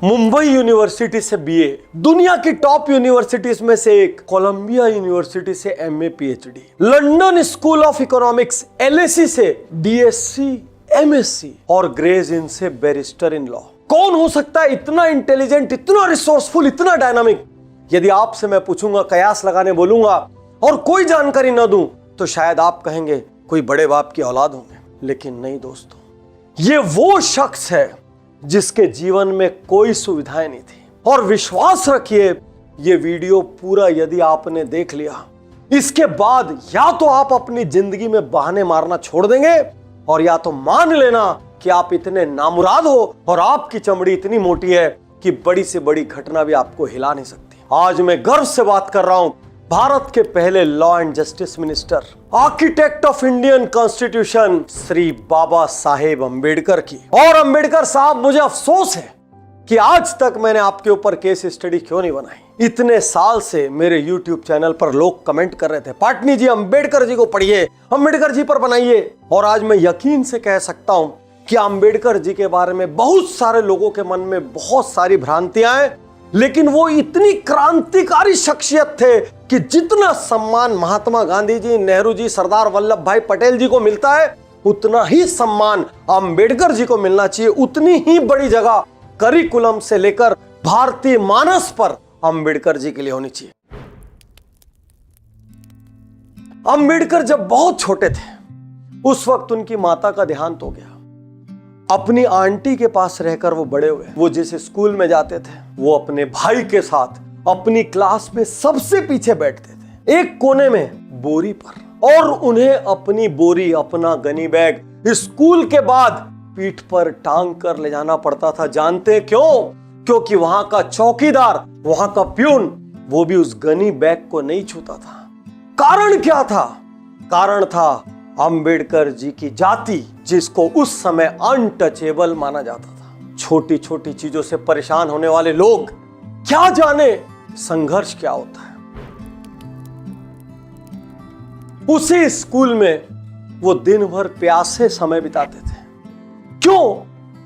Mumbai university से BA, दुनिया की टॉप यूनिवर्सिटीज में से एक, कोलंबिया यूनिवर्सिटी से MA PhD, London school of economics LAC से बीएससी एमएससी और ग्रेज इन से बैरिस्टर इन लॉ। कौन हो सकता है इतना इंटेलिजेंट, इतना रिसोर्सफुल, इतना डायनामिक? यदि आपसे मैं पूछूंगा, कयास लगाने बोलूंगा और कोई जानकारी ना दूं तो शायद आप कहेंगे कोई बड़े बाप की औलाद होंगे, लेकिन नहीं दोस्तों, ये वो शख्स है जिसके जीवन में कोई सुविधाएं नहीं थी। और विश्वास रखिए, ये वीडियो पूरा यदि आपने देख लिया, इसके बाद या तो आप अपनी जिंदगी में बहाने मारना छोड़ देंगे और या तो मान लेना कि आप इतने नामुराद हो और आपकी चमड़ी इतनी मोटी है कि बड़ी से बड़ी घटना भी आपको हिला नहीं सकती। आज मैं गर्व से बात कर रहा हूं भारत के पहले law and justice minister, architect of Indian constitution Shri Baba Saheb Ambedkar की। और अंबेडकर साहब, मुझे अफसोस है कि आज तक मैंने आपके ऊपर केस स्टडी क्यों नहीं बनाई। इतने साल से मेरे YouTube चैनल पर लोग कमेंट कर रहे थे, पाटनी जी अंबेडकर जी को पढ़िए, अंबेडकर जी पर बनाइए। और आज मैं यकीन से कह सकता हूं कि अंबेडकर जी के बारे में बहुत सारे लोगों के मन में बहुत सारी भ्रांतियां हैं, लेकिन वो इतनी क्रांतिकारी शख्सियत थे कि जितना सम्मान महात्मा गांधी जी, नेहरू जी, सरदार वल्लभ भाई पटेल जी को मिलता है, उतना ही सम्मान अंबेडकर जी को मिलना चाहिए। उतनी ही बड़ी जगह करिकुलम से लेकर भारतीय मानस पर अंबेडकर जी के लिए होनी चाहिए। अंबेडकर जब बहुत छोटे थे, उस वक्त उनकी माता का देहांत हो गया। अपनी आंटी के पास रहकर वो बड़े हुए। वो जिस स्कूल में जाते थे, वो अपने भाई के साथ अपनी क्लास में सबसे पीछे बैठते थे, एक कोने में बोरी पर, और उन्हें अपनी बोरी, अपना गनी बैग स्कूल के बाद पीठ पर टांग कर ले जाना पड़ता था। जानते क्यों? क्योंकि वहां का चौकीदार, वहां का प्यून, वो भी उस गनी बैग को नहीं छूता था। कारण क्या था? कारण था अंबेडकर जी की जाति, जिसको उस समय अनटचेबल माना जाता था। छोटी छोटी चीजों से परेशान होने वाले लोग क्या जाने संघर्ष क्या होता है। उसी स्कूल में वो दिन भर प्यासे समय बिताते थे। क्यों?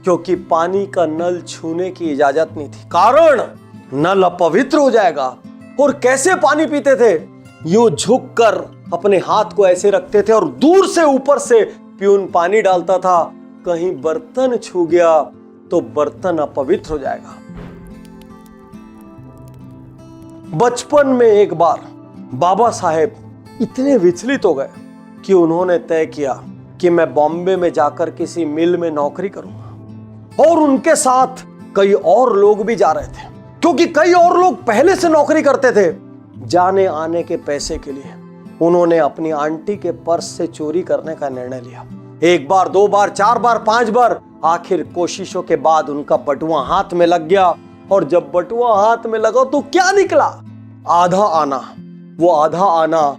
क्योंकि पानी का नल छूने की इजाजत नहीं थी। कारण, नल अपवित्र हो जाएगा। और कैसे पानी पीते थे? यूं झुककर अपने हाथ को ऐसे रखते थे और दूर से ऊपर से प्यून पानी डालता था। कहीं बर्तन छू गया तो बर्तन अपवित्र हो जाएगा। बचपन में एक बार बाबा साहेब इतने विचलित हो गए कि उन्होंने तय किया कि मैं बॉम्बे में जाकर किसी मिल में नौकरी करूंगा। और उनके साथ कई और लोग भी जा रहे थे, क्योंकि कई और लोग पहले से नौकरी करते थे। जाने आने के पैसे के लिए उन्होंने अपनी आंटी के पर्स से चोरी करने का निर्णय लिया। एक बार, दो बार, चार बार, पांच बार, आखिर कोशिशों के बाद उनका बटुआ हाथ में लग गया। और जब बटुआ हाथ में लगा तो क्या निकला? आधा आना। वो आधा आना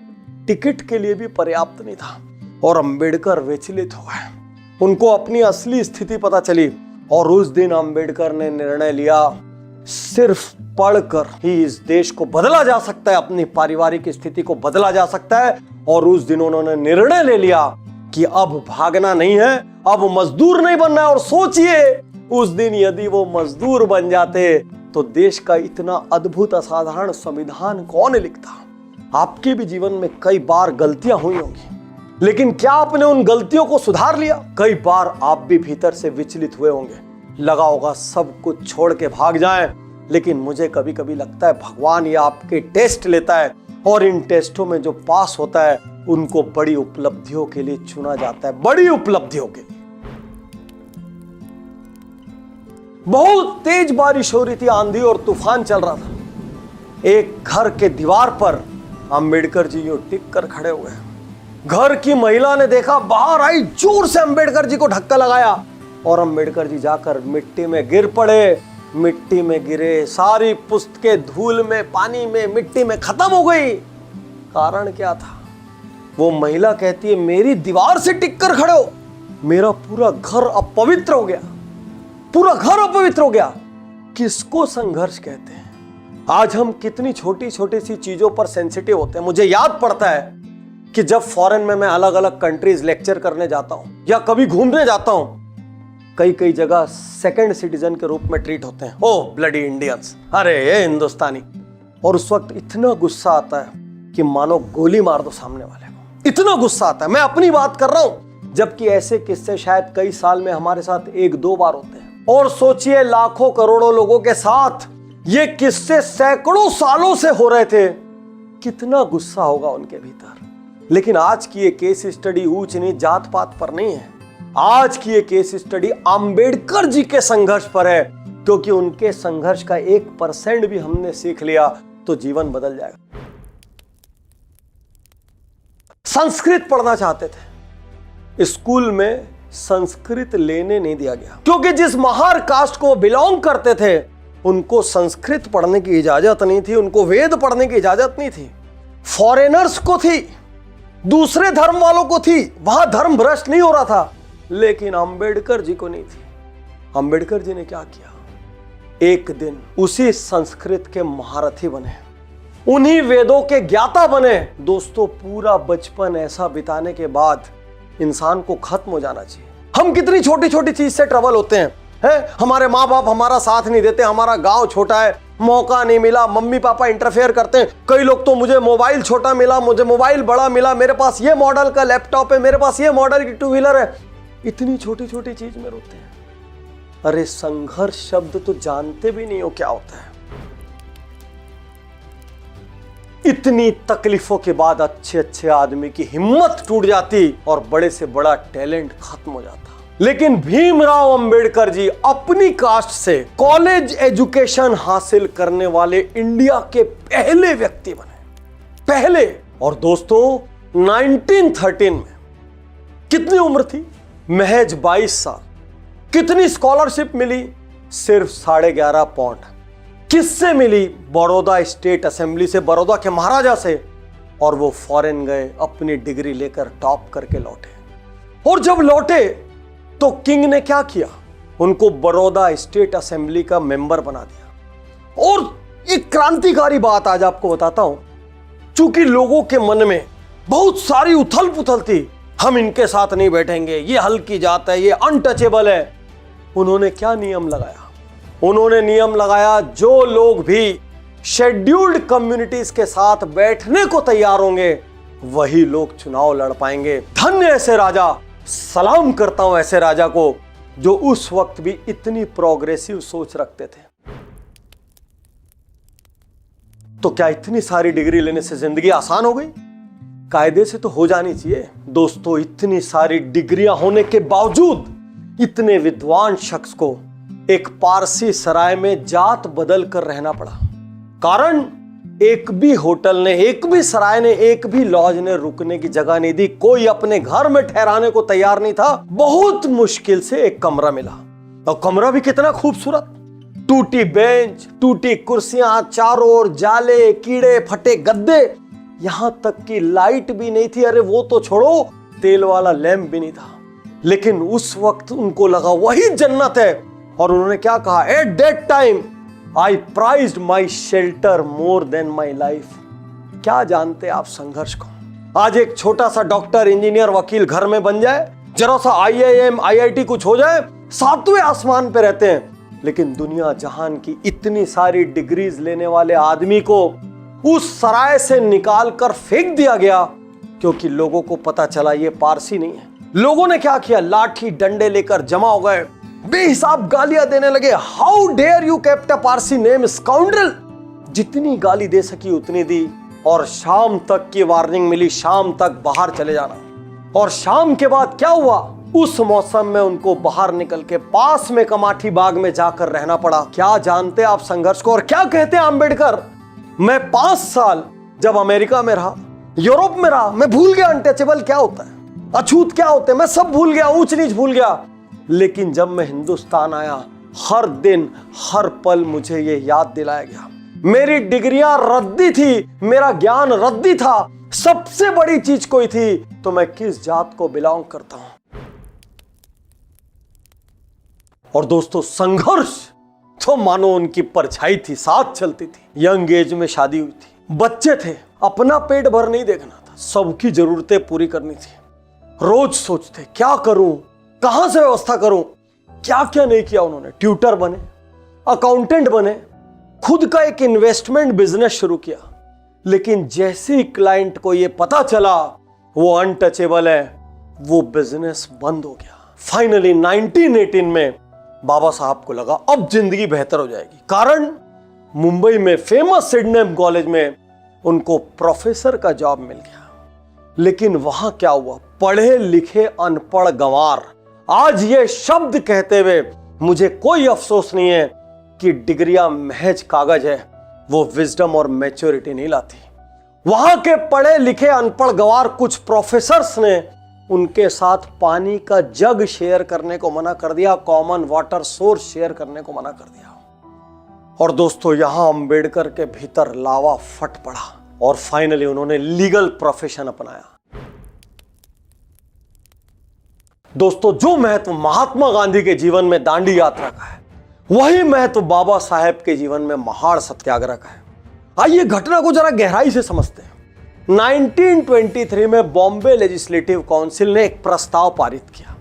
टिकट के लिए भी पर्याप्त नहीं था। और अंबेडकर विचलित हो गए। उनको अपनी असली स्थिति पता चली और उस दिन अंबेडकर ने निर्णय लिया, सिर्फ पढ़कर ही इस देश को बदला जा सकता है, अपनी पारिवारिक स्थिति को बदला जा सकता है। और उस दिन उन्होंने निर्णय ले लिया कि अब भागना नहीं है, अब मजदूर नहीं बनना है। और सोचिए, उस दिन यदि वो मजदूर बन जाते तो देश का इतना अद्भुत असाधारण संविधान कौन लिखता? आपके भी जीवन में कई बार गलतियां हुई होंगी, लेकिन क्या आपने उन गलतियों को सुधार लिया? कई बार आप भी भीतर से विचलित हुए होंगे, लगा होगा सब कुछ छोड़ के भाग जाएं। लेकिन मुझे कभी कभी लगता है भगवान ये आपके टेस्ट लेता है और इन टेस्टों में जो पास होता है उनको बड़ी उपलब्धियों के लिए चुना जाता है, बड़ी उपलब्धियों के लिए। बहुत तेज बारिश हो रही थी, आंधी और तूफान चल रहा था। एक घर के दीवार पर अंबेडकर जी यूं टिक कर खड़े हुए हैं। घर की महिला ने देखा, बाहर आई, जोर से अंबेडकर जी को धक्का लगाया और अंबेडकर जी जाकर मिट्टी में गिर पड़े। मिट्टी में गिरे, सारी पुस्तकें धूल में, पानी में, मिट्टी में खत्म हो गई। कारण क्या था? वो महिला कहती है, मेरी दीवार से टिक कर खड़े हो, मेरा पूरा घर अपवित्र हो गया, पूरा घर अपवित्र हो गया। किसको संघर्ष कहते हैं? आज हम कितनी छोटी छोटी सी चीजों पर सेंसिटिव होते हैं। मुझे याद पड़ता है कि जब फॉरेन में मैं अलग अलग कंट्रीज लेक्चर करने जाता हूं या कभी घूमने जाता हूं, कई कई जगह सेकंड सिटीजन के रूप में ट्रीट होते हैं। ओ ब्लडी इंडियंस, अरे ये हिंदुस्तानी। और उस वक्त इतना गुस्सा आता है कि मानो गोली मार दो सामने वाले को, इतना गुस्सा आता है। मैं अपनी बात कर रहा हूं, जबकि ऐसे किस्से शायद कई साल में हमारे साथ एक दो बार होते हैं। और सोचिए लाखों करोड़ों लोगों के साथ ये किस्से सैकड़ों सालों से हो रहे थे, कितना गुस्सा होगा उनके भीतर। लेकिन आज की ये केस स्टडी ऊंच नीच जात पात पर नहीं है। आज की ये केस स्टडी अंबेडकर जी के संघर्ष पर है, क्योंकि उनके संघर्ष का 1% भी हमने सीख लिया तो जीवन बदल जाएगा। संस्कृत पढ़ना चाहते थे, स्कूल में संस्कृत लेने नहीं दिया गया, क्योंकि जिस महार कास्ट को बिलोंग करते थे उनको संस्कृत पढ़ने की इजाजत नहीं थी, उनको वेद पढ़ने की इजाजत नहीं थी। फॉरेनर्स को थी, दूसरे धर्म वालों को थी, वहां धर्म भ्रष्ट नहीं हो रहा था, लेकिन अंबेडकर जी को नहीं थी। अंबेडकर जी ने क्या किया, एक दिन उसी संस्कृत के महारथी बने, उन्हीं वेदों के ज्ञाता बने। दोस्तों, पूरा बचपन ऐसा बिताने के बाद इंसान को खत्म हो जाना चाहिए। हम कितनी छोटी छोटी चीज से ट्रबल होते हैं, हमारे माँ बाप हमारा साथ नहीं देते, हमारा गांव छोटा है, मौका नहीं मिला, मम्मी पापा इंटरफेयर करते हैं। कई लोग तो मुझे मोबाइल छोटा मिला, मुझे मोबाइल बड़ा मिला, मेरे पास ये मॉडल का लैपटॉप है, मेरे पास ये मॉडल की टू व्हीलर है। इतनी छोटी छोटी चीज में रोते हैं। अरे संघर्ष शब्द तो जानते भी नहीं हो क्या होता है। इतनी तकलीफों के बाद अच्छे अच्छे आदमी की हिम्मत टूट जाती और बड़े से बड़ा टैलेंट खत्म हो जाता। लेकिन भीमराव अंबेडकर जी अपनी कास्ट से कॉलेज एजुकेशन हासिल करने वाले इंडिया के पहले व्यक्ति बने, पहले। और दोस्तों 1913 में कितनी उम्र थी, महज 22 साल। कितनी स्कॉलरशिप मिली, सिर्फ 11.5 पाउंड। किससे मिली, बड़ौदा स्टेट असेंबली से, बड़ौदा के महाराजा से। और वो फॉरेन गए, अपनी डिग्री लेकर टॉप करके लौटे। और जब लौटे तो किंग ने क्या किया, उनको बड़ौदा स्टेट असेंबली का मेंबर बना दिया। और एक क्रांतिकारी बात आज आपको बताता हूं, चूंकि लोगों के मन में बहुत सारी उथल पुथल थी, हम इनके साथ नहीं बैठेंगे, ये हल्की जात है, ये अनटचेबल है। उन्होंने क्या नियम लगाया, उन्होंने नियम लगाया, जो लोग भी शेड्यूल्ड कम्युनिटीज के साथ बैठने को तैयार होंगे वही लोग चुनाव लड़ पाएंगे। धन्य ऐसे राजा, सलाम करता हूं ऐसे राजा को, जो उस वक्त भी इतनी प्रोग्रेसिव सोच रखते थे। तो क्या इतनी सारी डिग्री लेने से जिंदगी आसान हो गई? कायदे से तो हो जानी चाहिए। दोस्तों, इतनी सारी डिग्रियां होने के बावजूद इतने विद्वान शख्स को एक पारसी सराय में जात बदल कर रहना पड़ा। कारण, एक भी होटल ने, एक भी सराय ने, एक भी लॉज ने रुकने की जगह नहीं दी, कोई अपने घर में ठहराने को तैयार नहीं था। बहुत मुश्किल से एक कमरा मिला, और कमरा भी कितना खूबसूरत, टूटी बेंच, टूटी कुर्सियां, चारों ओर जाले, कीड़े फटे गद्दे, यहां तक कि लाइट भी नहीं थी। अरे वो तो छोड़ो, तेल वाला लैंप भी नहीं था। लेकिन उस वक्त उनको लगा वही जन्नत है। और उन्होंने क्या कहा, at that time I prized my shelter more than my life. क्या जानते आप संघर्ष को? आज एक छोटा सा डॉक्टर, इंजीनियर, वकील घर में बन जाए, जरा सा IIM, IIT कुछ हो जाए, 7वें आसमान पे रहते हैं। लेकिन दुनिया जहान की इतनी सारी डिग्रीज लेने वाले आदमी को उस सराय से निकाल कर फेंक दिया गया, क्योंकि लोगों को पता चला ये पारसी नहीं है। लोगों ने क्या किया, लाठी डंडे लेकर जमा हो गए, बेहिसाब गालियां देने लगे। How dare you kept a Parsi name scoundrel. जितनी गाली दे सकी उतनी दी, और शाम तक की वार्निंग मिली, शाम तक बाहर चले जाना। और शाम के बाद क्या हुआ, उस मौसम में उनको बाहर निकल के पास में कमाठी बाग में जाकर रहना पड़ा। क्या जानते आप संघर्ष को? और क्या कहते हैं अंबेडकर, मैं 5 साल जब अमेरिका में रहा, यूरोप में रहा, मैं भूल गया अनटचेबल क्या होता है, अछूत क्या होते हैं, मैं सब भूल गया, ऊंच नीच भूल गया। लेकिन जब मैं हिंदुस्तान आया, हर दिन हर पल मुझे ये याद दिलाया गया, मेरी डिग्रियां रद्दी थी, मेरा ज्ञान रद्दी था, सबसे बड़ी चीज कोई थी तो मैं किस जात को बिलोंग करता हूं। और दोस्तों, संघर्ष तो मानो उनकी परछाई थी, साथ चलती थी। यंग एज में शादी हुई थी, बच्चे थे, अपना पेट भर नहीं देखना था, सबकी जरूरतें पूरी करनी थी। रोज सोचते क्या करूं, कहां से व्यवस्था करूं, क्या क्या नहीं किया उन्होंने। ट्यूटर बने, अकाउंटेंट बने, खुद का एक इन्वेस्टमेंट बिजनेस शुरू किया। लेकिन जैसे ही क्लाइंट को यह पता चला वो अनटचेबल है, वो बिजनेस बंद हो गया। फाइनली 1918 में बाबा साहब को लगा अब जिंदगी बेहतर हो जाएगी। कारण मुंबई में फेमस सिडनेम कॉलेज में उनको प्रोफेसर का जॉब मिल गया। लेकिन वहां क्या हुआ, पढ़े लिखे अनपढ़ गंवार। आज ये शब्द कहते हुए मुझे कोई अफसोस नहीं है कि डिग्रियां महज कागज है, वो विजडम और मैच्योरिटी नहीं लाती। वहां के पढ़े लिखे अनपढ़ गंवार कुछ प्रोफेसर्स ने उनके साथ पानी का जग शेयर करने को मना कर दिया, कॉमन वाटर सोर्स शेयर करने को मना कर दिया। और दोस्तों यहां अंबेडकर के भीतर लावा फट पड़ा और फाइनली उन्होंने लीगल प्रोफेशन अपनाया। दोस्तों जो महत्व महात्मा गांधी के जीवन में दांडी यात्रा का है, वही महत्व बाबा साहेब के जीवन में महाड़ सत्याग्रह का है। आइए घटना को जरा गहराई से समझते हैं। 1923 में बॉम्बे लेजिस्लेटिव काउंसिल ने एक प्रस्ताव पारित किया।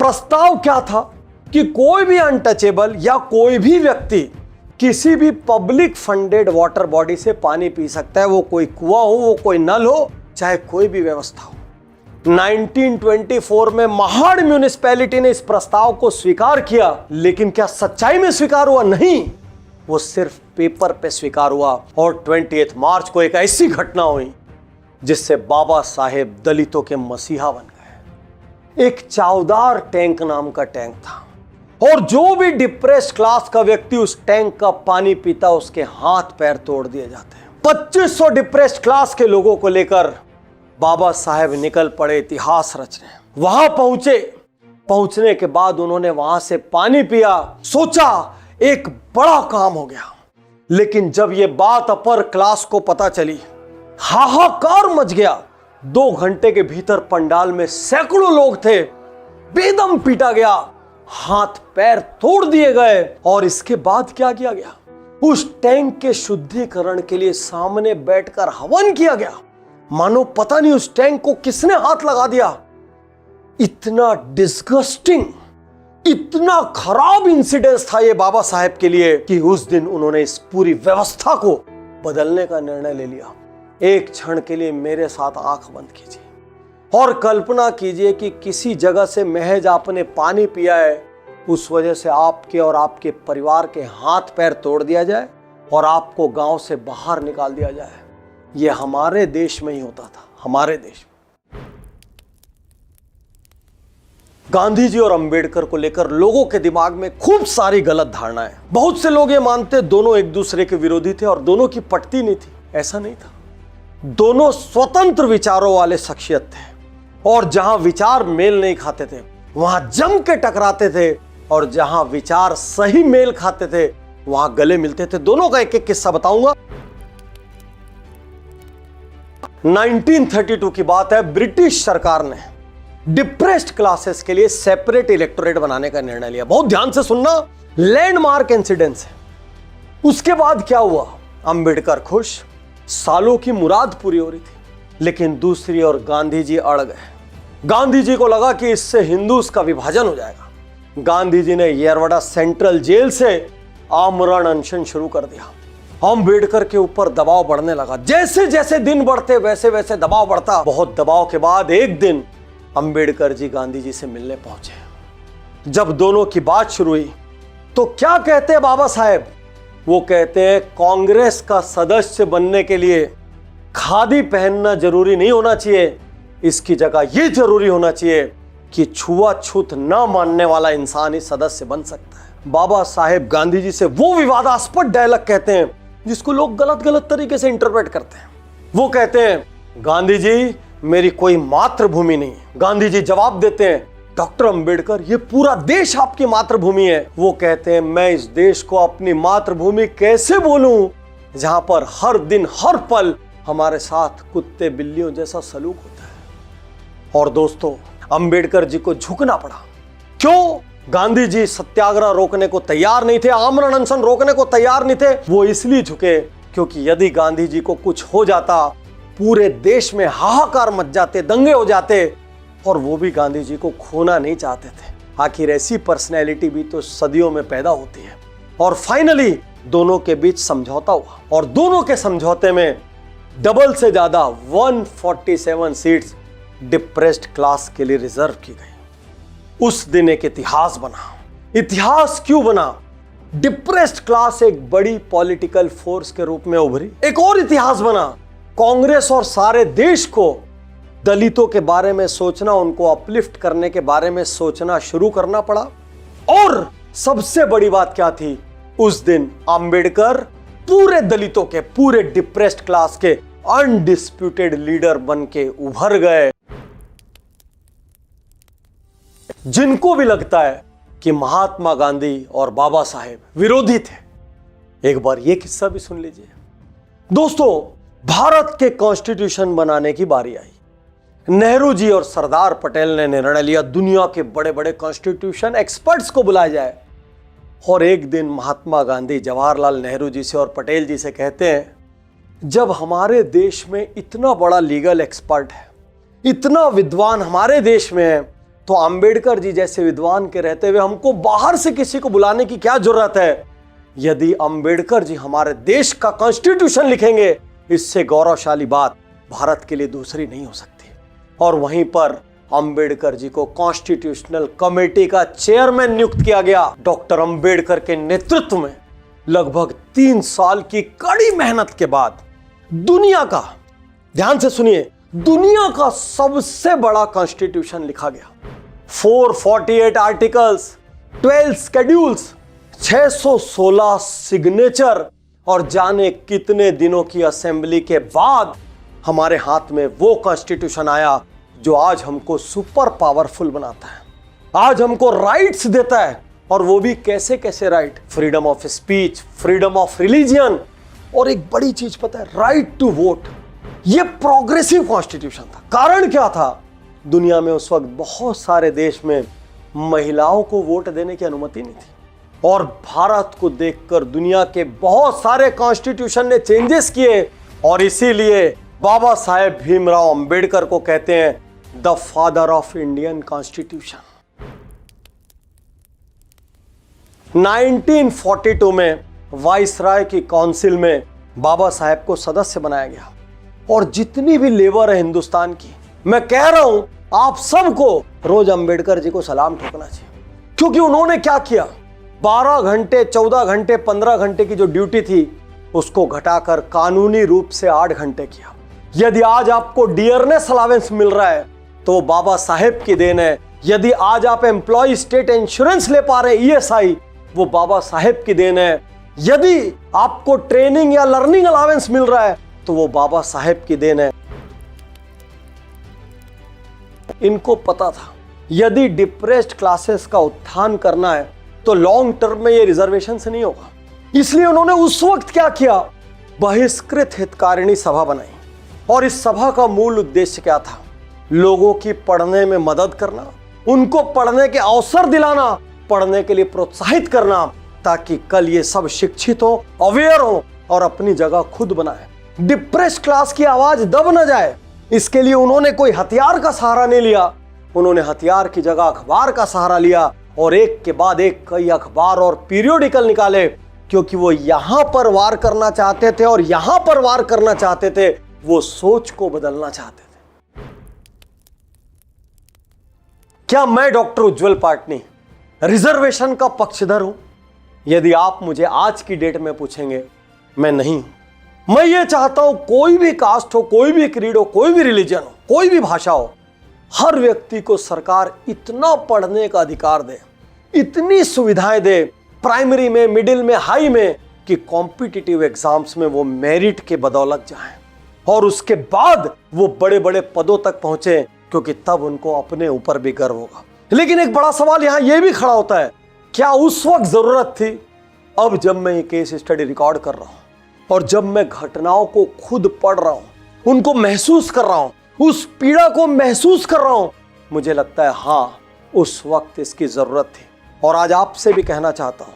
प्रस्ताव क्या था कि कोई भी अनटचेबल या कोई भी व्यक्ति किसी भी पब्लिक फंडेड वाटर बॉडी से पानी पी सकता है, वो कोई कुआं हो, वो कोई नल हो, चाहे कोई भी व्यवस्था हो। 1924 में महाड़ म्यूनिसिपैलिटी ने इस प्रस्ताव को स्वीकार किया, लेकिन क्या सच्चाई में स्वीकार हुआ? नहीं, वो सिर्फ पेपर पे स्वीकार हुआ। और 28 मार्च को एक ऐसी घटना हुई जिससे बाबा साहेब दलितों के मसीहा बन गए। एक चावदार टैंक नाम का टैंक था और जो भी डिप्रेस्ड क्लास का व्यक्ति उस टैंक का पानी पीता उसके हाथ पैर तोड़ दिए जाते हैं। 2500 डिप्रेस्ड क्लास के लोगों को लेकर बाबा साहेब निकल पड़े इतिहास रचने। वहां पहुंचने के बाद उन्होंने वहां से पानी पिया, सोचा एक बड़ा काम हो गया। लेकिन जब यह बात अपर क्लास को पता चली, हाहाकार मच गया। 2 घंटे के भीतर पंडाल में सैकड़ों लोग थे, बेदम पीटा गया, हाथ पैर तोड़ दिए गए। और इसके बाद क्या किया गया? उस टैंक के शुद्धिकरण के लिए सामने बैठकर हवन किया गया। मानो पता नहीं उस टैंक को किसने हाथ लगा दिया। इतना डिस्गस्टिंग, इतना खराब इंसिडेंस था ये बाबा साहेब के लिए कि उस दिन उन्होंने इस पूरी व्यवस्था को बदलने का निर्णय ले लिया। एक क्षण के लिए मेरे साथ आंख बंद कीजिए और कल्पना कीजिए कि किसी जगह से महज आपने पानी पिया है, उस वजह से आपके और आपके परिवार के हाथ पैर तोड़ दिया जाए और आपको गांव से बाहर निकाल दिया जाए। यह हमारे देश में ही होता था, हमारे देश में। गांधी जी और अंबेडकर को लेकर लोगों के दिमाग में खूब सारी गलत धारणाएं। बहुत से लोग ये मानते दोनों एक दूसरे के विरोधी थे और दोनों की पटती नहीं थी। ऐसा नहीं था। दोनों स्वतंत्र विचारों वाले शख्सियत थे और जहां विचार मेल नहीं खाते थे वहां जम के टकराते थे, और जहां विचार सही मेल खाते थे वहां गले मिलते थे। दोनों का एक एक किस्सा बताऊंगा। 1932 की बात है। ब्रिटिश सरकार ने डिप्रेस्ड क्लासेस के लिए सेपरेट इलेक्टोरेट बनाने का निर्णय लिया। बहुत ध्यान से सुनना, लैंडमार्क इंसिडेंस है। उसके बाद क्या हुआ? अंबेडकर खुश, सालों की मुराद पूरी हो रही थी। लेकिन दूसरी ओर गांधी जी अड़ गए। गांधी जी को लगा कि इससे हिंदूज का विभाजन हो जाएगा। गांधी जी ने येरवड़ा सेंट्रल जेल से आमरण अनशन शुरू कर दिया। अंबेडकर के ऊपर दबाव बढ़ने लगा। जैसे जैसे दिन बढ़ते वैसे वैसे दबाव बढ़ता। बहुत दबाव के बाद एक दिन अंबेडकर जी गांधी जी से मिलने पहुंचे। जब दोनों की बात शुरू हुई तो क्या कहते हैं बाबा साहेब? वो कहते हैं कांग्रेस का सदस्य बनने के लिए खादी पहनना जरूरी नहीं होना चाहिए, इसकी जगह यह जरूरी होना चाहिए कि छुआछूत ना मानने वाला इंसान ही सदस्य बन सकता है। बाबा साहेब गांधी जी से वो विवादास्पद डायलॉग कहते हैं जिसको लोग गलत गलत तरीके से इंटरप्रेट करते हैं। वो कहते हैं, गांधी जी मेरी कोई मातृभूमि नहीं। गांधी जी जवाब देते हैं, डॉक्टर अंबेडकर ये पूरा देश आपकी मातृभूमि है। वो कहते हैं, मैं इस देश को अपनी मातृभूमि कैसे बोलूं जहां पर हर दिन हर पल हमारे साथ कुत्ते बिल्लियों जैसा सलूक होता है। और दोस्तों अंबेडकर जी को झुकना पड़ा। क्यों? गांधी जी सत्याग्रह रोकने को तैयार नहीं थे, आमरण अनशन रोकने को तैयार नहीं थे। वो इसलिए झुके क्योंकि यदि गांधी जी को कुछ हो जाता पूरे देश में हाहाकार मच जाते, दंगे हो जाते, और वो भी गांधी जी को खोना नहीं चाहते थे। आखिर ऐसी पर्सनैलिटी भी तो सदियों में पैदा होती है। और फाइनली दोनों के बीच समझौता हुआ और दोनों के समझौते में डबल से ज्यादा 147 सीट्स डिप्रेस्ड क्लास के लिए रिजर्व की गई। उस दिन एक इतिहास बना। इतिहास क्यों बना? डिप्रेस्ड क्लास एक बड़ी पॉलिटिकल फोर्स के रूप में उभरी। एक और इतिहास बना। कांग्रेस और सारे देश को दलितों के बारे में सोचना, उनको अपलिफ्ट करने के बारे में सोचना शुरू करना पड़ा। और सबसे बड़ी बात क्या थी? उस दिन अंबेडकर पूरे दलितों के, पूरे डिप्रेस्ड क्लास के अनडिस्प्यूटेड लीडर बन के उभर गए। जिनको भी लगता है कि महात्मा गांधी और बाबा साहेब विरोधी थे, एक बार यह किस्सा भी सुन लीजिए। दोस्तों, भारत के कॉन्स्टिट्यूशन बनाने की बारी आई। नेहरू जी और सरदार पटेल ने निर्णय लिया दुनिया के बड़े बड़े कॉन्स्टिट्यूशन एक्सपर्ट्स को बुलाया जाए। और एक दिन महात्मा गांधी जवाहरलाल नेहरू जी से और पटेल जी से कहते हैं, जब हमारे देश में इतना बड़ा लीगल एक्सपर्ट है, इतना विद्वान हमारे देश में है, तो अंबेडकर जी जैसे विद्वान के रहते हुए हमको बाहर से किसी को बुलाने की क्या जरूरत है? यदि अंबेडकर जी हमारे देश का कॉन्स्टिट्यूशन लिखेंगे, इससे गौरवशाली बात भारत के लिए दूसरी नहीं हो सकती। और वहीं पर अंबेडकर जी को कॉन्स्टिट्यूशनल कमेटी का चेयरमैन नियुक्त किया गया। डॉक्टर अंबेडकर के नेतृत्व में लगभग 3 साल की कड़ी मेहनत के बाद दुनिया का, ध्यान से सुनिए, दुनिया का सबसे बड़ा कॉन्स्टिट्यूशन लिखा गया। 448 आर्टिकल्स, 12 शेड्यूल्स, 616 सिग्नेचर और जाने कितने दिनों की असेंबली के बाद हमारे हाथ में वो कॉन्स्टिट्यूशन आया जो आज हमको सुपर पावरफुल बनाता है, आज हमको राइट्स देता है। और वो भी कैसे कैसे right? Freedom of speech, freedom of religion, और एक बड़ी चीज पता है, राइट टू वोट। ये प्रोग्रेसिव कॉन्स्टिट्यूशन था। कारण क्या था? दुनिया में उस वक्त बहुत सारे देश में महिलाओं को वोट देने की अनुमति नहीं थी। और भारत को देखकर दुनिया के बहुत सारे कॉन्स्टिट्यूशन ने चेंजेस किए। और इसीलिए बाबा साहेब भीमराव अंबेडकर को कहते हैं the father of Indian constitution. 1942 में वाइसराय की काउंसिल में बाबा साहेब को सदस्य बनाया गया। और जितनी भी लेबर है हिंदुस्तान की, मैं कह रहा हूं आप सबको रोज अंबेडकर जी को सलाम ठोकना चाहिए। क्योंकि उन्होंने क्या किया? 12 घंटे, 14 घंटे, 15 घंटे की जो ड्यूटी थी उसको घटाकर कानूनी रूप से 8 घंटे किया। यदि आज आपको डियरनेस अलावेंस मिल रहा है तो वो बाबा साहेब की देन है। यदि आज आप एम्प्लॉय स्टेट इंश्योरेंस ले पा रहे हैं, ESI, वो बाबा साहेब की देन है। यदि आपको ट्रेनिंग या लर्निंग अलावेंस मिल रहा है तो वो बाबा साहेब की देन है। इनको पता था यदि डिप्रेस्ड क्लासेस का उत्थान करना है तो लॉन्ग टर्म में ये रिजर्वेशन से नहीं होगा। इसलिए उन्होंने उस वक्त क्या किया? बहिष्कृत हितकारिणी सभा बनाई। और इस सभा का मूल उद्देश्य क्या था? लोगों की पढ़ने में मदद करना, उनको पढ़ने के अवसर दिलाना, पढ़ने के लिए प्रोत्साहित करना, ताकि कल ये सब शिक्षित हो, अवेयर हो और अपनी जगह खुद बनाए। डिप्रेस्ड क्लास की आवाज दब न जाए, इसके लिए उन्होंने कोई हथियार का सहारा नहीं लिया। उन्होंने हथियार की जगह अखबार का सहारा लिया और एक के बाद एक कई अखबार और पीरियोडिकल निकाले। क्योंकि वो यहां पर वार करना चाहते थे और यहां पर वार करना चाहते थे, वो सोच को बदलना चाहते थे। क्या मैं डॉक्टर उज्जवल पाटनी रिजर्वेशन का पक्षधर हूं? यदि आप मुझे आज की डेट में पूछेंगे, मैं नहीं हूं। मैं ये चाहता हूं कोई भी कास्ट हो, कोई भी क्रीड हो, कोई भी रिलीजन हो, कोई भी भाषा हो, हर व्यक्ति को सरकार इतना पढ़ने का अधिकार दे, इतनी सुविधाएं दे, प्राइमरी में, मिडिल में, हाई में, कि कॉम्पिटिटिव एग्जाम्स में वो मेरिट के बदौलत जाएं और उसके बाद वो बड़े बड़े पदों तक पहुंचे, क्योंकि तब उनको अपने ऊपर भी गर्व होगा। लेकिन एक बड़ा सवाल यहां यह भी खड़ा होता है, क्या उस वक्त जरूरत थी? अब जब मैं ये केस स्टडी रिकॉर्ड कर रहा हूं और जब मैं घटनाओं को खुद पढ़ रहा हूं, उनको महसूस कर रहा हूं, उस पीड़ा को महसूस कर रहा हूं, मुझे लगता है हां, उस वक्त इसकी जरूरत थी। और आज आपसे भी कहना चाहता हूं,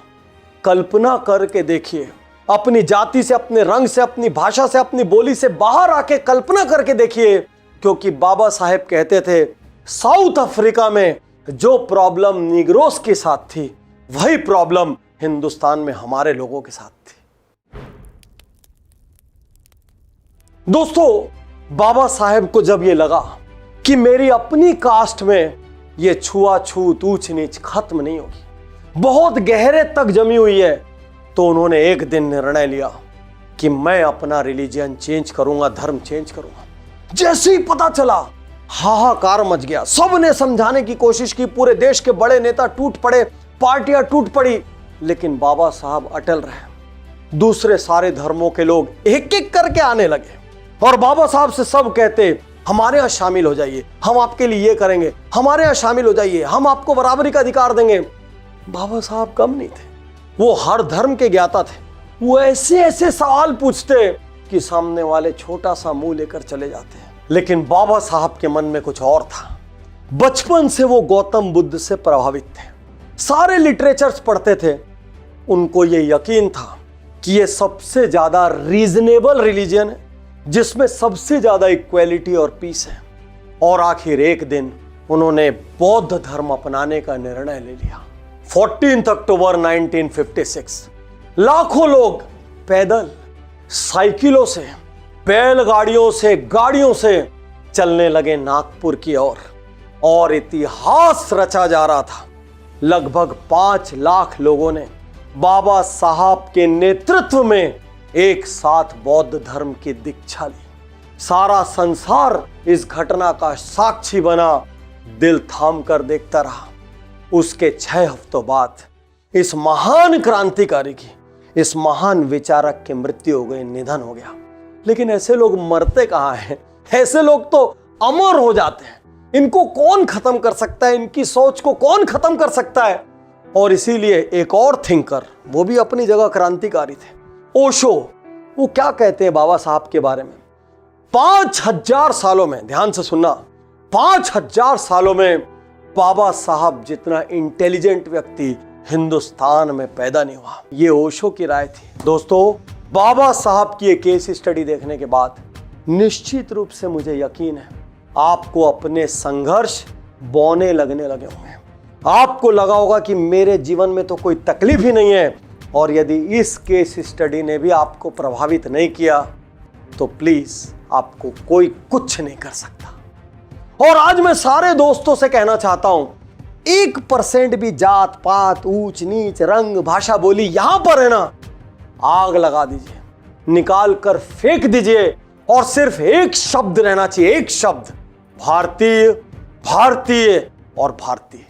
कल्पना करके देखिए, अपनी जाति से, अपने रंग से, अपनी भाषा से, अपनी बोली से बाहर आके कल्पना करके देखिए। क्योंकि बाबा साहेब कहते थे साउथ अफ्रीका में जो प्रॉब्लम निग्रोस के साथ थी वही प्रॉब्लम हिंदुस्तान में हमारे लोगों के साथ थी। दोस्तों, बाबा साहेब को जब यह लगा कि मेरी अपनी कास्ट में यह छुआछूत ऊंच नीच खत्म नहीं होगी, बहुत गहरे तक जमी हुई है, तो उन्होंने एक दिन निर्णय लिया कि मैं अपना रिलीजन चेंज करूंगा, धर्म चेंज करूंगा। जैसे ही पता चला हाहाकार मच गया। सबने समझाने की कोशिश की, पूरे देश के बड़े नेता टूट पड़े, पार्टियां टूट पड़ी, लेकिन बाबा साहब अटल रहे। दूसरे सारे धर्मों के लोग एक एक करके आने लगे और बाबा साहब से सब कहते हमारे यहां शामिल हो जाइए, हम आपके लिए ये करेंगे, हमारे यहां शामिल हो जाइए, हम आपको बराबरी का अधिकार देंगे। बाबा साहब कम नहीं थे, वो हर धर्म के ज्ञाता थे। वो ऐसे ऐसे सवाल पूछते कि सामने वाले छोटा सा मुंह लेकर चले जाते। लेकिन बाबा साहब के मन में कुछ और था। बचपन से वो गौतम बुद्ध से प्रभावित थे, सारे लिटरेचर्स पढ़ते थे। उनको ये यकीन था कि ये सबसे ज्यादा रीजनेबल रिलीजन है, जिसमें सबसे ज्यादा इक्वेलिटी और पीस है। और आखिर एक दिन उन्होंने बौद्ध धर्म अपनाने का निर्णय ले लिया। 14 अक्टूबर 1956 लाखों लोग पैदल, साइकिलों से, बैलगाड़ियों से, गाड़ियों से चलने लगे नागपुर की ओर और इतिहास रचा जा रहा था। लगभग 5 लाख लोगों ने बाबा साहब के नेतृत्व में एक साथ बौद्ध धर्म की दीक्षा ली। सारा संसार इस घटना का साक्षी बना, दिल थाम कर देखता रहा। उसके 6 हफ्तों बाद इस महान क्रांतिकारी की, इस महान विचारक की मृत्यु हो गई, निधन हो गया। लेकिन ऐसे लोग मरते कहाँ हैं? ऐसे लोग तो अमर हो जाते हैं। इनको कौन खत्म कर सकता है? इनकी सोच को कौन खत्म कर सकता है? और इसीलिए एक और थिंकर, वो भी अपनी जगह क्रांतिकारी थे, ओशो, वो क्या कहते हैं बाबा साहब के बारे में? 5000 सालों में, ध्यान से सुनना, 5000 सालों में बाबा साहब जितना इंटेलिजेंट व्यक्ति हिंदुस्तान में पैदा नहीं हुआ। ये ओशो की राय थी। दोस्तों, बाबा साहब की एक केस स्टडी देखने के बाद निश्चित रूप से मुझे यकीन है आपको अपने संघर्ष बौने लगने लगे होंगे। आपको लगा होगा कि मेरे जीवन में तो कोई तकलीफ ही नहीं है, और यदि इस केस स्टडी ने भी आपको प्रभावित नहीं किया तो प्लीज आपको कोई कुछ नहीं कर सकता। और आज मैं सारे दोस्तों से कहना चाहता हूं, 1% भी जात पात, ऊंच नीच, रंग, भाषा, बोली यहां पर है ना, आग लगा दीजिए, निकाल कर फेंक दीजिए, और सिर्फ एक शब्द रहना चाहिए, एक शब्द, भारतीय, भारतीय और भारतीय।